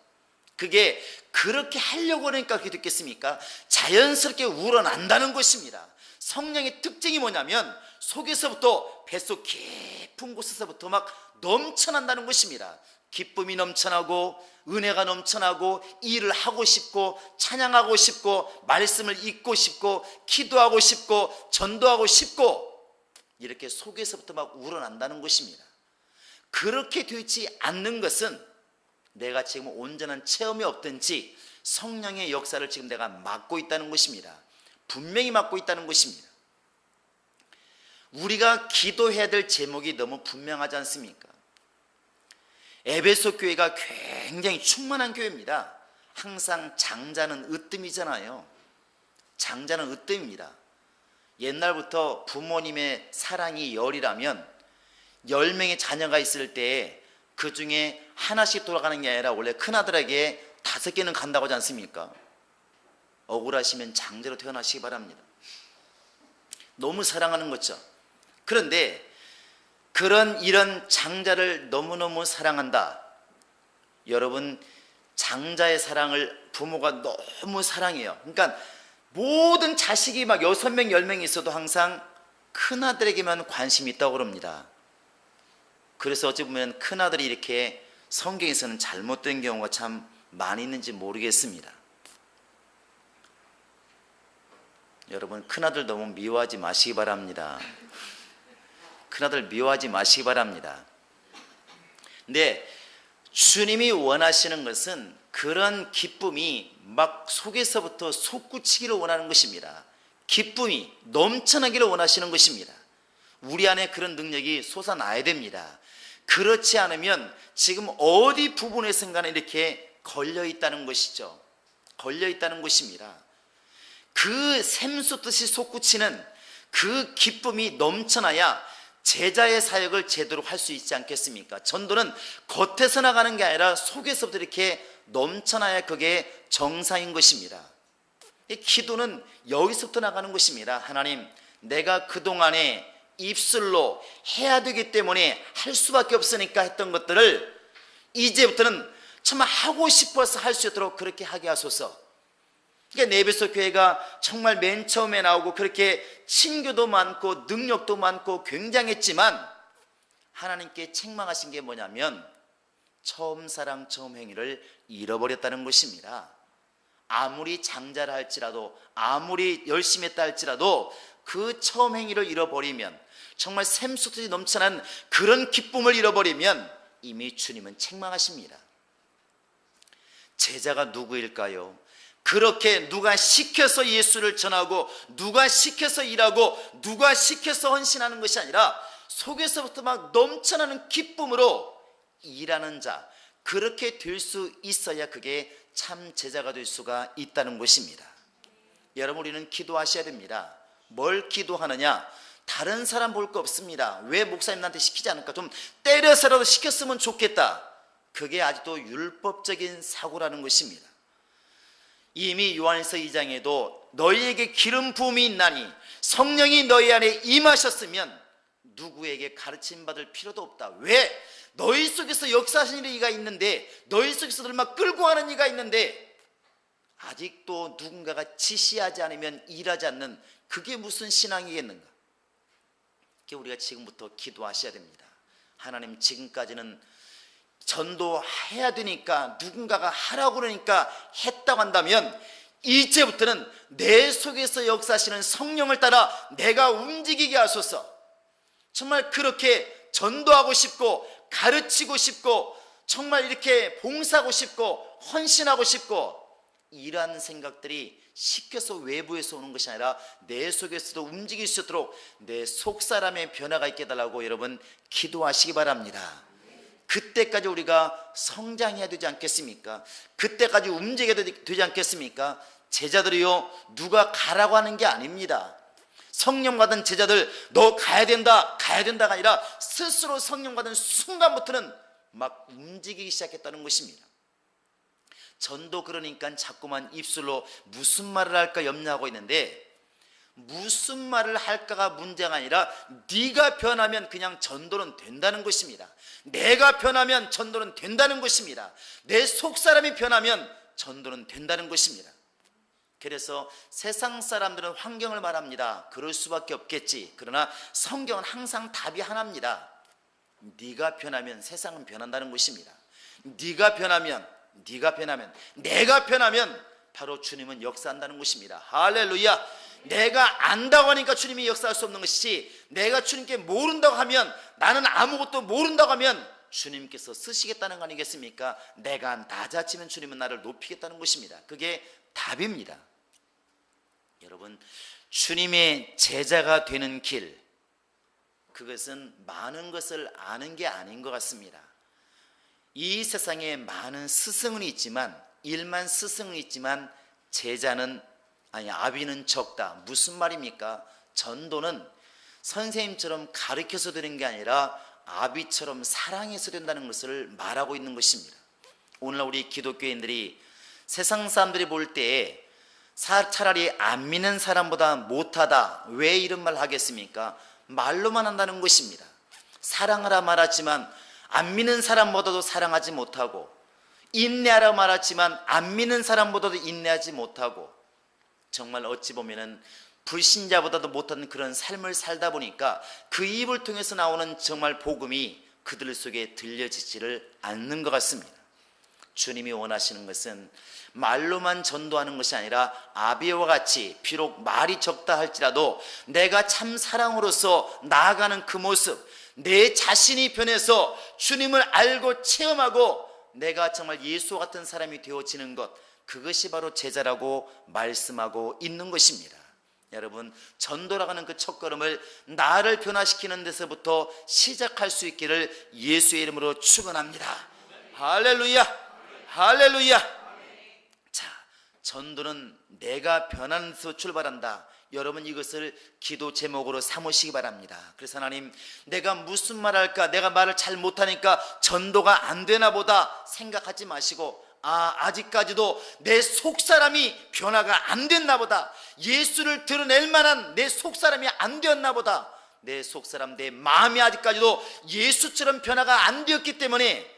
그게 그렇게 하려고 하니까 그렇게 됐겠습니까? 자연스럽게 우러난다는 것입니다. 성령의 특징이 뭐냐면 속에서부터, 뱃속 깊은 곳에서부터 막 넘쳐난다는 것입니다. 기쁨이 넘쳐나고 은혜가 넘쳐나고 일을 하고 싶고 찬양하고 싶고 말씀을 읽고 싶고 기도하고 싶고 전도하고 싶고, 이렇게 속에서부터 막 우러난다는 것입니다. 그렇게 되지 않는 것은 내가 지금 온전한 체험이 없든지 성령의 역사를 지금 내가 막고 있다는 것입니다. 분명히 막고 있다는 것입니다. 우리가 기도해야 될 제목이 너무 분명하지 않습니까? 에베소 교회가 굉장히 충만한 교회입니다. 항상 장자는 으뜸이잖아요. 장자는 으뜸입니다. 옛날부터 부모님의 사랑이 열이라면 10명의 자녀가 있을 때 그 중에 하나씩 돌아가는 게 아니라 원래 큰아들에게 5개는 간다고 하지 않습니까? 억울하시면 장자로 태어나시기 바랍니다. 너무 사랑하는 거죠. 그런데 이런 장자를 너무너무 사랑한다. 여러분, 장자의 사랑을 부모가 너무 사랑해요. 그러니까 모든 자식이 막 6명, 10명이 있어도 항상 큰아들에게만 관심이 있다고 그럽니다. 그래서 어찌 보면 큰아들이 이렇게 성경에서는 잘못된 경우가 참 많이 있는지 모르겠습니다. 여러분, 큰아들 너무 미워하지 마시기 바랍니다. 큰아들 미워하지 마시기 바랍니다. 근데 주님이 원하시는 것은 그런 기쁨이 막 속에서부터 솟구치기를 원하는 것입니다. 기쁨이 넘쳐나기를 원하시는 것입니다. 우리 안에 그런 능력이 솟아나야 됩니다. 그렇지 않으면 지금 어디 부분에선가는 이렇게 걸려있다는 것이죠. 걸려있다는 것입니다. 그 샘솟듯이 솟구치는 그 기쁨이 넘쳐나야 제자의 사역을 제대로 할 수 있지 않겠습니까? 전도는 겉에서 나가는 게 아니라 속에서부터 이렇게 넘쳐나야 그게 정상인 것입니다. 이 기도는 여기서부터 나가는 것입니다. 하나님, 내가 그동안에 입술로 해야 되기 때문에 할 수밖에 없으니까 했던 것들을 이제부터는 정말 하고 싶어서 할 수 있도록 그렇게 하게 하소서. 그러니까 에베소 교회가 정말 맨 처음에 나오고 그렇게 친교도 많고 능력도 많고 굉장했지만 하나님께 책망하신 게 뭐냐면 처음 사랑 처음 행위를 잃어버렸다는 것입니다. 아무리 장자라 할지라도 아무리 열심히 했다 할지라도 그 처음 행위를 잃어버리면, 정말 샘솟듯이 넘쳐난 그런 기쁨을 잃어버리면 이미 주님은 책망하십니다. 제자가 누구일까요? 그렇게 누가 시켜서 예수를 전하고 누가 시켜서 일하고 누가 시켜서 헌신하는 것이 아니라 속에서부터 막 넘쳐나는 기쁨으로 일하는 자, 그렇게 될 수 있어야 그게 참 제자가 될 수가 있다는 것입니다. 여러분, 우리는 기도하셔야 됩니다. 뭘 기도하느냐? 다른 사람 볼 거 없습니다. 왜 목사님 나한테 시키지 않을까? 좀 때려서라도 시켰으면 좋겠다. 그게 아직도 율법적인 사고라는 것입니다. 이미 요한일서 2장에도 너희에게 기름 부음이 있나니 성령이 너희 안에 임하셨으면 누구에게 가르침 받을 필요도 없다. 왜? 너희 속에서 역사하시는 이가 있는데, 너희 속에서 늘 막 끌고 가는 이가 있는데 아직도 누군가가 지시하지 않으면 일하지 않는, 그게 무슨 신앙이겠는가? 우리가 지금부터 기도하셔야 됩니다. 하나님, 지금까지는 전도해야 되니까 누군가가 하라고 그러니까 했다고 한다면 이제부터는 내 속에서 역사하시는 성령을 따라 내가 움직이게 하소서. 정말 그렇게 전도하고 싶고 가르치고 싶고 정말 이렇게 봉사하고 싶고 헌신하고 싶고, 이러한 생각들이 시켜서 외부에서 오는 것이 아니라 내 속에서도 움직일 수 있도록 내 속사람의 변화가 있게 해달라고 여러분 기도하시기 바랍니다. 그때까지 우리가 성장해야 되지 않겠습니까? 그때까지 움직여야 되지 않겠습니까? 제자들이요, 누가 가라고 하는 게 아닙니다. 성령 받은 제자들, 너 가야 된다가 아니라 스스로 성령 받은 순간부터는 막 움직이기 시작했다는 것입니다. 전도 그러니까 자꾸만 입술로 무슨 말을 할까 염려하고 있는데, 무슨 말을 할까가 문제가 아니라 네가 변하면 그냥 전도는 된다는 것입니다. 내가 변하면 전도는 된다는 것입니다. 내 속사람이 변하면 전도는 된다는 것입니다. 그래서 세상 사람들은 환경을 말합니다. 그럴 수밖에 없겠지. 그러나 성경은 항상 답이 하나입니다. 네가 변하면 세상은 변한다는 것입니다. 네가 변하면, 내가 변하면 바로 주님은 역사한다는 것입니다. 할렐루야. 내가 안다고 하니까 주님이 역사할 수 없는 것이지, 내가 주님께 모른다고 하면, 나는 아무것도 모른다고 하면 주님께서 쓰시겠다는 거 아니겠습니까? 내가 낮아지면 주님은 나를 높이겠다는 것입니다. 그게 답입니다. 여러분, 주님의 제자가 되는 길, 그것은 많은 것을 아는 게 아닌 것 같습니다. 이 세상에 많은 스승은 있지만, 일만 스승은 있지만 아비는 적다. 무슨 말입니까? 전도는 선생님처럼 가르쳐서 되는 게 아니라 아비처럼 사랑해서 된다는 것을 말하고 있는 것입니다. 오늘날 우리 기독교인들이 세상 사람들이 볼 때에 차라리 안 믿는 사람보다 못하다, 왜 이런 말 하겠습니까? 말로만 한다는 것입니다. 사랑하라 말하지만 안 믿는 사람보다도 사랑하지 못하고, 인내하라 말하지만 안 믿는 사람보다도 인내하지 못하고, 정말 어찌 보면은 불신자보다도 못한 그런 삶을 살다 보니까 그 입을 통해서 나오는 정말 복음이 그들 속에 들려지지를 않는 것 같습니다. 주님이 원하시는 것은 말로만 전도하는 것이 아니라 아비와 같이 비록 말이 적다 할지라도 내가 참 사랑으로서 나아가는 그 모습, 내 자신이 변해서 주님을 알고 체험하고 내가 정말 예수 같은 사람이 되어지는 것, 그것이 바로 제자라고 말씀하고 있는 것입니다. 여러분, 전도라고 하는 그 첫걸음을 나를 변화시키는 데서부터 시작할 수 있기를 예수의 이름으로 축원합니다. 할렐루야, 할렐루야. 자, 전도는 내가 변하는 데서 출발한다. 여러분, 이것을 기도 제목으로 삼으시기 바랍니다. 그래서 하나님, 내가 무슨 말 할까, 내가 말을 잘 못하니까 전도가 안 되나 보다 생각하지 마시고, 아직까지도 내 속사람이 변화가 안 됐나 보다, 예수를 드러낼 만한 내 속사람이 안 되었나 보다, 내 속사람, 내 마음이 아직까지도 예수처럼 변화가 안 되었기 때문에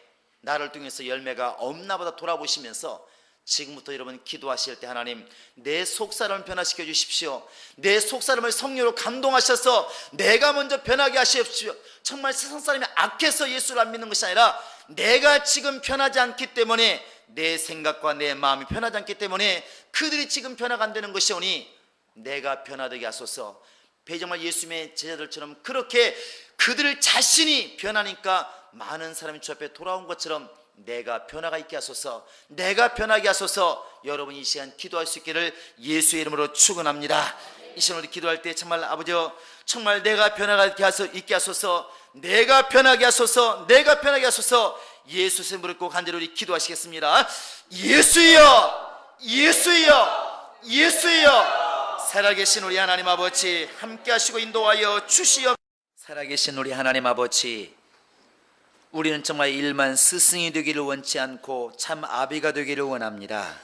나를 통해서 열매가 없나 보다 돌아보시면서 지금부터 여러분 기도하실 때, 하나님, 내 속사람을 변화시켜 주십시오. 내 속사람을 성령으로 감동하셔서 내가 먼저 변하게 하십시오. 정말 세상 사람이 악해서 예수를 안 믿는 것이 아니라 내가 지금 변하지 않기 때문에, 내 생각과 내 마음이 변하지 않기 때문에 그들이 지금 변화가 안 되는 것이오니 내가 변화되게 하소서. 정말 예수님의 제자들처럼 그렇게 그들 자신이 변하니까 많은 사람이 주 앞에 돌아온 것처럼 내가 변화가 있게 하소서, 내가 변하게 하소서. 여러분, 이 시간 기도할 수 있기를 예수의 이름으로 축원합니다. 이 시간 우리 기도할 때 정말 아버지여, 정말 내가 변화가 있게 하소서, 내가 변하게 하소서, 내가 변하게 하소서. 예수의 이름으로 꼭 간절히 우리 기도하시겠습니다. 예수여, 예수여, 예수여. 살아계신 우리 하나님 아버지, 함께 하시고 인도하여 주시옵. 살아계신 우리 하나님 아버지, 우리는 정말 일만 스승이 되기를 원치 않고 참 아비가 되기를 원합니다.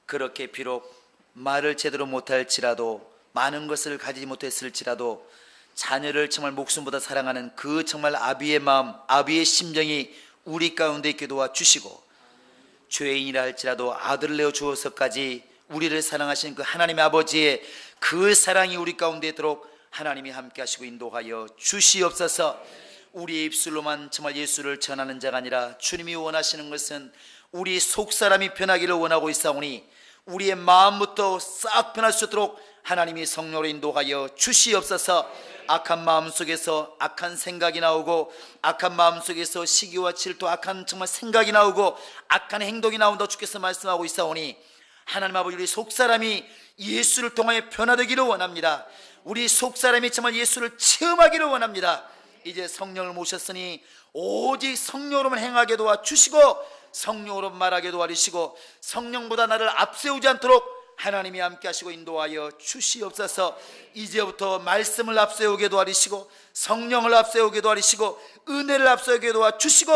그렇게 비록 말을 제대로 못할지라도, 많은 것을 가지지 못했을지라도 자녀를 정말 목숨보다 사랑하는 그 정말 아비의 마음, 아비의 심정이 우리 가운데 있게 도와주시고, 죄인이라 할지라도 아들을 내어 주어서까지 우리를 사랑하신 그 하나님의 아버지의 그 사랑이 우리 가운데 있도록 하나님이 함께 하시고 인도하여 주시옵소서. 우리의 입술로만 정말 예수를 전하는 자가 아니라 주님이 원하시는 것은 우리 속사람이 변하기를 원하고 있사오니 우리의 마음부터 싹 변할 수 있도록 하나님이 성령으로 인도하여 주시옵소서. 악한 마음 속에서 악한 생각이 나오고, 악한 마음 속에서 시기와 질투, 악한 정말 생각이 나오고, 악한 행동이 나온다고 주께서 말씀하고 있사오니 하나님 아버지, 우리 속사람이 예수를 통하여 변화되기를 원합니다. 우리 속사람이 정말 예수를 체험하기를 원합니다. 이제 성령을 모셨으니 오직 성령으로만 행하게 도와주시고 성령으로 말하게 도와주시고 성령보다 나를 앞세우지 않도록 하나님이 함께 하시고 인도하여 주시옵소서. 이제부터 말씀을 앞세우게 도와주시고 성령을 앞세우게 도와주시고 은혜를 앞세우게 도와주시고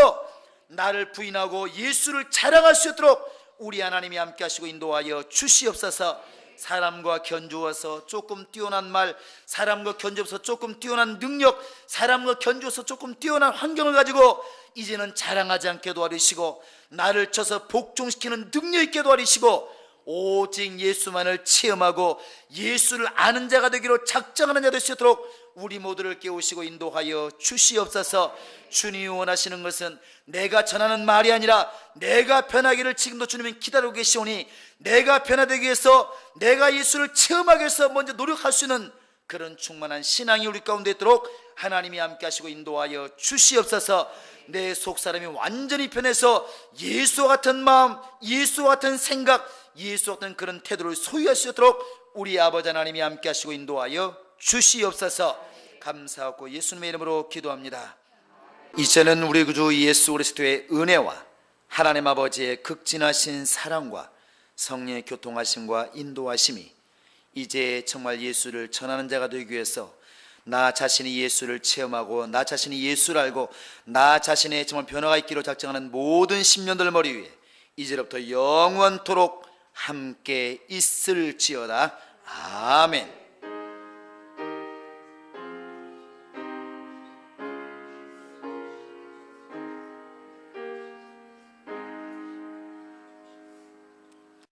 나를 부인하고 예수를 자랑할 수 있도록 우리 하나님이 함께 하시고 인도하여 주시옵소서. 사람과 견주어서 조금 뛰어난 말, 사람과 견주어서 조금 뛰어난 능력, 사람과 견주어서 조금 뛰어난 환경을 가지고 이제는 자랑하지 않게 도와주시고 나를 쳐서 복종시키는 능력 있게 도와주시고 오직 예수만을 체험하고 예수를 아는 자가 되기로 작정하는 자 될 수 있도록 우리 모두를 깨우시고 인도하여 주시옵소서. 주님이 원하시는 것은 내가 전하는 말이 아니라 내가 변하기를 지금도 주님은 기다리고 계시오니 내가 변화되기 위해서 내가 예수를 체험하기 위해서 먼저 노력할 수 있는 그런 충만한 신앙이 우리 가운데 있도록 하나님이 함께 하시고 인도하여 주시옵소서. 내 속사람이 완전히 변해서 예수와 같은 마음, 예수와 같은 생각, 예수와 같은 그런 태도를 소유할 수 있도록 우리 아버지 하나님이 함께 하시고 인도하여 주시옵소서. 감사하고 예수님의 이름으로 기도합니다. 이제는 우리 구주 예수 그리스도의 은혜와 하나님 아버지의 극진하신 사랑과 성령의 교통하심과 인도하심이 이제 정말 예수를 전하는 자가 되기 위해서 나 자신이 예수를 체험하고 나 자신이 예수를 알고 나 자신의 정말 변화가 있기로 작정하는 모든 심령들 머리 위에 이제부터 영원토록 함께 있을지어다. 아멘.